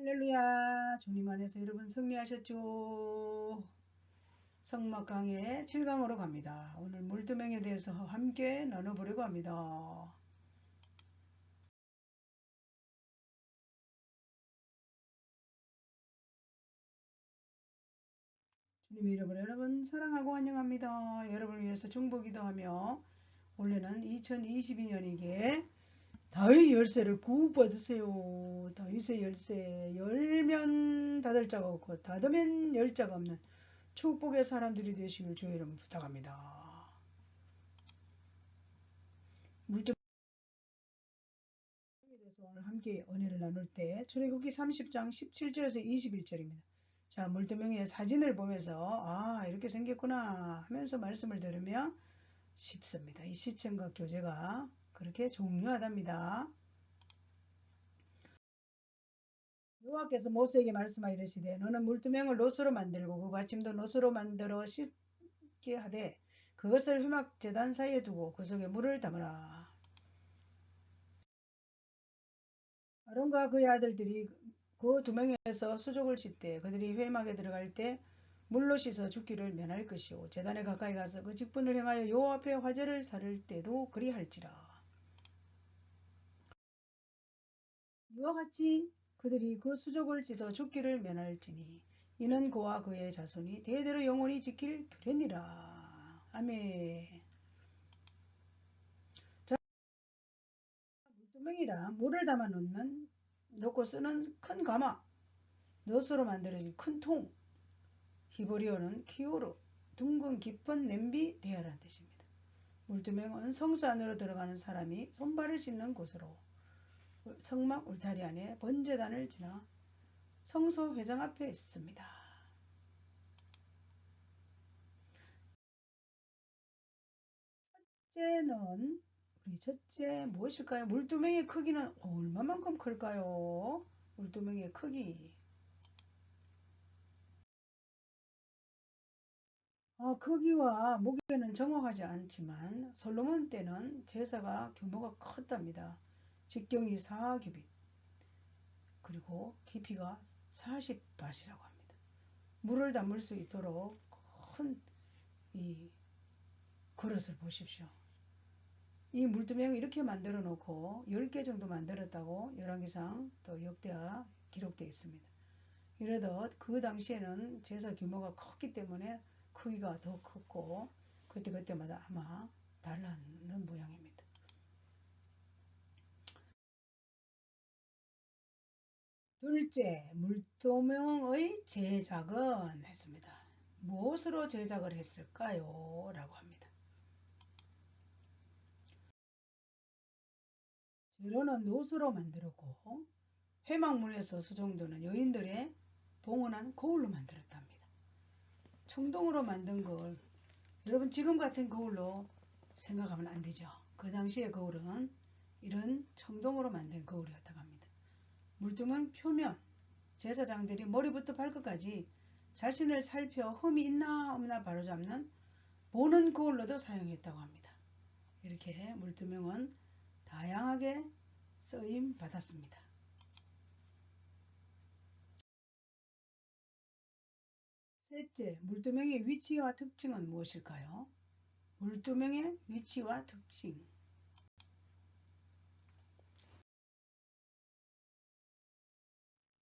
할렐루야. 주님 안에서 여러분 승리하셨죠? 성막 강의 7강으로 갑니다. 오늘 물두멍에 대해서 함께 나눠보려고 합니다. 주님 이름으로 여러분 사랑하고 환영합니다. 여러분을 위해서 중보기도 하며 올해는 2022년이기에 다윗 열쇠를 꾹 받으세요. 다윗의 열쇠 열면 닫을 자가 없고 닫으면 열 자가 없는 축복의 사람들이 되시길 주의 이름 부탁합니다. 물두멍에 대해서 오늘 함께 은혜를 나눌 때 출애굽기 30장 17절에서 21절입니다. 자, 물두멍의 사진을 보면서 이렇게 생겼구나 하면서 말씀을 들으면 쉽습니다. 이 시청과 교제가 그렇게 중요하답니다. 여호와께서 모세에게 말씀하여 이르시되 너는 물두멍을 노스로 만들고 그 받침도 노스로 만들어 씻게 하되 그것을 회막 제단 사이에 두고 그 속에 물을 담으라. 아론과 그의 아들들이 그 두 명에서 수족을 씻되 그들이 회막에 들어갈 때 물로 씻어 죽기를 면할 것이요 제단에 가까이 가서 그 직분을 행하여 여호와 앞에 화제를 살을 때도 그리할지라. 이와 같이 그들이 그 수족을 씻어 죽기를 면할지니 이는 그와 그의 자손이 대대로 영원히 지킬 규례니라. 아멘. 자, 물두멍이라 물을 담아 넣고 쓰는 큰 가마, 넛으로 만들어진 큰 통, 히브리어는 키오르, 둥근 깊은 냄비 대야라는 뜻입니다. 물두멍은 성소 안으로 들어가는 사람이 손발을 씻는 곳으로 성막 울타리 안에 번제단을 지나 성소 회장 앞에 있습니다. 첫째 무엇일까요? 물두멍의 크기는 얼마만큼 클까요? 물두멍의 크기. 크기와 무게는 정확하지 않지만 솔로몬 때는 제사가 규모가 컸답니다. 직경이 4규빗 그리고 깊이가 40밭이라고 합니다. 물을 담을 수 있도록 큰 이 그릇을 보십시오. 이 물두멍을 이렇게 만들어 놓고 10개 정도 만들었다고 열왕기상 또 역대하 기록되어 있습니다. 이러듯 그 당시에는 제사 규모가 컸기 때문에 크기가 더 컸고 그때그때마다 아마 달랐는 모양입니다. 둘째, 물두멍의 제작은 했습니다. 무엇으로 제작을 했을까요? 라고 합니다. 재료는 노수로 만들었고 회막문에서 수정도는 여인들의 봉헌한 거울로 만들었답니다. 청동으로 만든 거울, 여러분 지금 같은 거울로 생각하면 안 되죠. 그 당시의 거울은 이런 청동으로 만든 거울이었다고 합니다. 물두멍 표면, 제사장들이 머리부터 발끝까지 자신을 살펴 흠이 있나 없나 바로잡는 보는 거울로도 사용했다고 합니다. 이렇게 물두멍은 다양하게 쓰임 받았습니다. 셋째, 물두멍의 위치와 특징은 무엇일까요? 물두멍의 위치와 특징.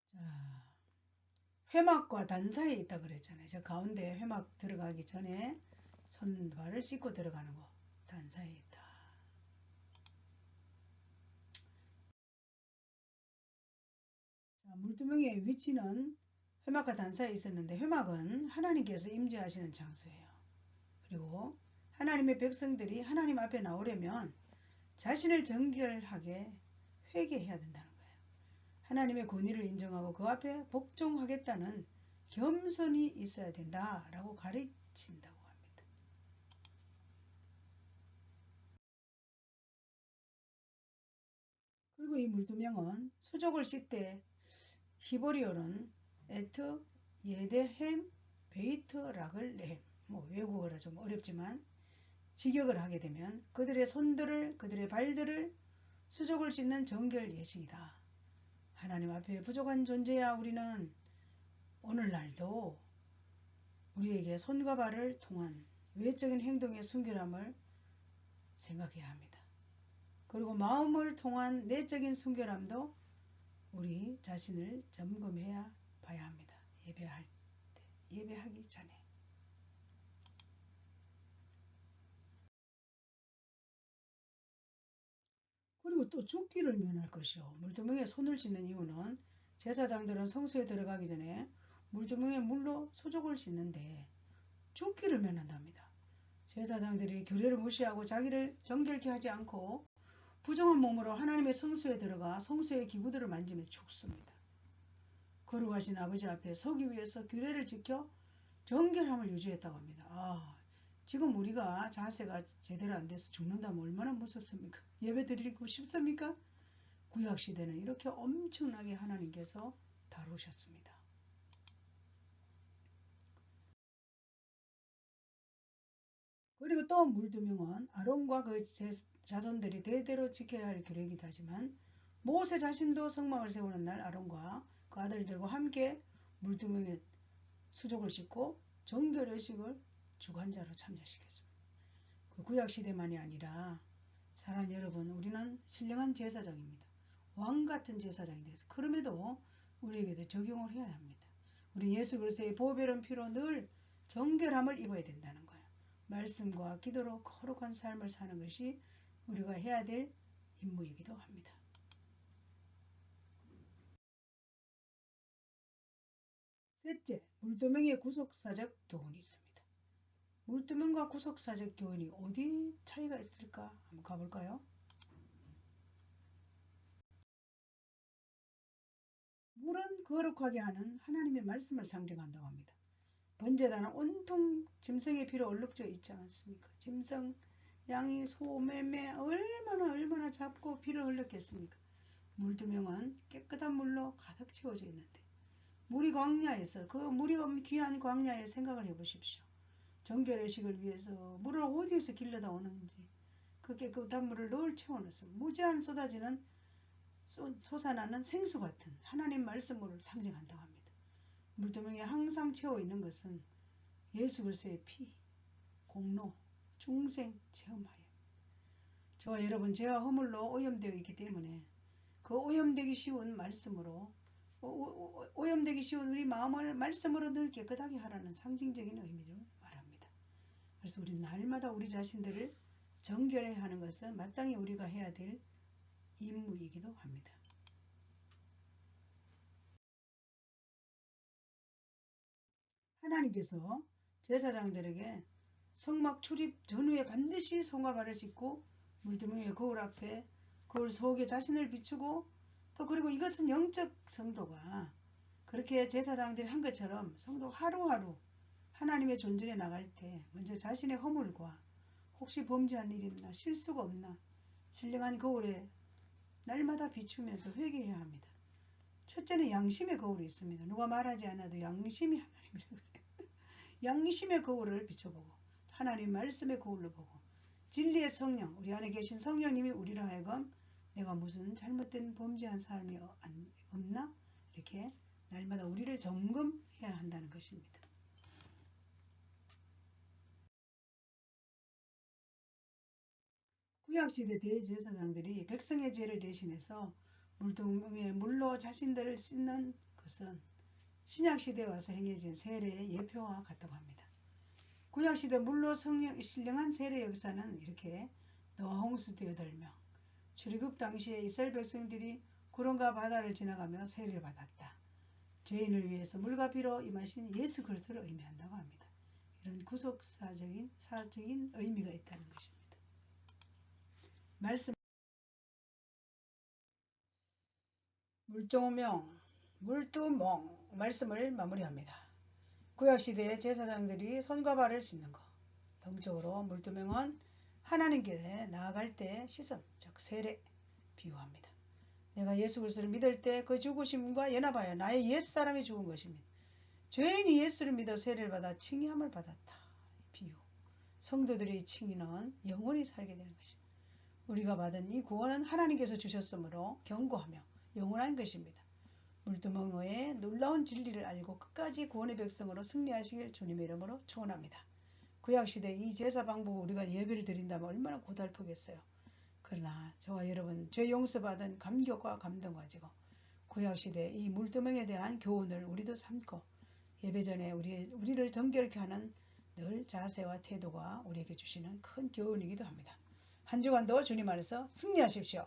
자, 회막과 단 사이에 있다 그랬잖아요. 저 가운데 회막 들어가기 전에 손발을 씻고 들어가는 거. 단 사이에 있다. 자, 물두멍의 위치는 회막과 단 사이에 있었는데 회막은 하나님께서 임재하시는 장소예요. 그리고 하나님의 백성들이 하나님 앞에 나오려면 자신을 정결하게 회개해야 된다는 거예요. 하나님의 권위를 인정하고 그 앞에 복종하겠다는 겸손이 있어야 된다라고 가르친다고 합니다. 그리고 이 물두멍은 수족을 씻되 히브리어는 에트 예데햄 베이트 라글 레헴 외국어라 좀 어렵지만 직역을 하게 되면 그들의 손들을 그들의 발들을 수족을 씻는 정결 예식이다. 하나님 앞에 부족한 존재야 우리는 오늘날도 우리에게 손과 발을 통한 외적인 행동의 순결함을 생각해야 합니다. 그리고 마음을 통한 내적인 순결함도 우리 자신을 점검해야 봐야 합니다. 예배할 때, 예배하기 전에. 그리고 또 죽기를 면할 것이요. 물두멍에 손을 씻는 이유는 제사장들은 성소에 들어가기 전에 물두멍에 물로 수족을 씻는데 죽기를 면한답니다. 제사장들이 규례를 무시하고 자기를 정결케 하지 않고 부정한 몸으로 하나님의 성소에 들어가 성소의 기구들을 만지면 죽습니다. 거룩하신 아버지 앞에 서기 위해서 규례를 지켜 정결함을 유지했다고 합니다. 지금 우리가 자세가 제대로 안 돼서 죽는다면 얼마나 무섭습니까? 예배 드리고 싶습니까? 구약시대는 이렇게 엄청나게 하나님께서 다루셨습니다. 그리고 또 물두명은 아론과 그 자손들이 대대로 지켜야 할 규례이기도 하지만 모세 자신도 성막을 세우는 날 아론과 그 아들들과 함께 물두명에 수족을 씻고 정결의식을 주관자로 참여시켰습니다. 그 구약시대만이 아니라 사랑하는 여러분, 우리는 신령한 제사장입니다. 왕같은 제사장이 돼서 그럼에도 우리에게도 적용을 해야 합니다. 우리 예수 그리스도의 보배로운 피로 늘 정결함을 입어야 된다는 거예요. 말씀과 기도로 거룩한 삶을 사는 것이 우리가 해야 될 임무이기도 합니다. 셋째, 물두멍의 구속사적 교훈이 있습니다. 물두멍과 구속사적 교훈이 어디 차이가 있을까? 한번 가볼까요? 물은 거룩하게 하는 하나님의 말씀을 상징한다고 합니다. 번제단은 온통 짐승의 피로 얼룩져 있지 않습니까? 짐승, 양이, 소, 매매 얼마나 잡고 피를 흘렸겠습니까? 물두명은 깨끗한 물로 가득 채워져 있는데 물이 광야에서 그 물이 귀한 광야에 생각을 해보십시오. 정결의식을 위해서 물을 어디에서 길러다 오는지 그 깨끗한 물을 늘 채워넣어서 무제한 쏟아지는 솟아나는 생수 같은 하나님 말씀을 상징한다고 합니다. 물두멍에 항상 채워 있는 것은 예수 그리스도의 피, 공로, 중생 체험하여 저와 여러분 죄와 허물로 오염되어 있기 때문에 그 오염되기 쉬운 말씀으로 오염되기 쉬운 우리 마음을 말씀으로 늘 깨끗하게 하라는 상징적인 의미를 말합니다. 그래서 우리 날마다 우리 자신들을 정결해야 하는 것은 마땅히 우리가 해야 될 임무이기도 합니다. 하나님께서 제사장들에게 성막 출입 전후에 반드시 손과 발을 씻고 물두멍의 거울 앞에 거울 속에 자신을 비추고 또 그리고 이것은 영적 성도가 그렇게 제사장들이 한 것처럼 성도 하루하루 하나님의 존전에 나갈 때 먼저 자신의 허물과 혹시 범죄한 일이 있나 실수가 없나 신령한 거울에 날마다 비추면서 회개해야 합니다. 첫째는 양심의 거울이 있습니다. 누가 말하지 않아도 양심이 하나님이라고 그래요. 양심의 거울을 비춰보고 하나님 말씀의 거울로 보고 진리의 성령 우리 안에 계신 성령님이 우리로 하여금 내가 무슨 잘못된 범죄한 삶이 없나 이렇게 날마다 우리를 점검해야 한다는 것입니다. 구약시대 대제사장들이 백성의 죄를 대신해서 물두멍에 물로 자신들을 씻는 것은 신약시대에 와서 행해진 세례의 예표와 같다고 합니다. 구약시대 물로 신령한 세례 역사는 이렇게 노아 홍수 8명 출애굽 당시에 이스라엘 백성들이 구름과 바다를 지나가며 세례를 받았다. 죄인을 위해서 물과 피로 임하신 예수 그리스도를 의미한다고 합니다. 이런 구속사적인 사적인 의미가 있다는 것입니다. 말씀 물두멍 말씀을 마무리합니다. 구약시대의 제사장들이 손과 발을 씻는 것 영적으로 물두멍은 하나님께 나아갈 때 시점 즉 세례 비유합니다. 내가 예수 그리스도를 믿을 때 그 죽으심과 연합하여 나의 옛사람이 죽은 것입니다. 죄인이 예수를 믿어 세례를 받아 칭의함을 받았다. 비유. 성도들의 칭의는 영원히 살게 되는 것입니다. 우리가 받은 이 구원은 하나님께서 주셨으므로 견고하며 영원한 것입니다. 물두멍의 놀라운 진리를 알고 끝까지 구원의 백성으로 승리하시길 주님의 이름으로 축원합니다. 구약시대 이 제사 방법을 우리가 예배를 드린다면 얼마나 고달프겠어요. 그러나 저와 여러분 죄 용서받은 감격과 감동 가지고 구약시대 이 물두멍에 대한 교훈을 우리도 삼고 예배 전에 우리를 정결케 하는 늘 자세와 태도가 우리에게 주시는 큰 교훈이기도 합니다. 한 주간도 주님 안에서 승리하십시오.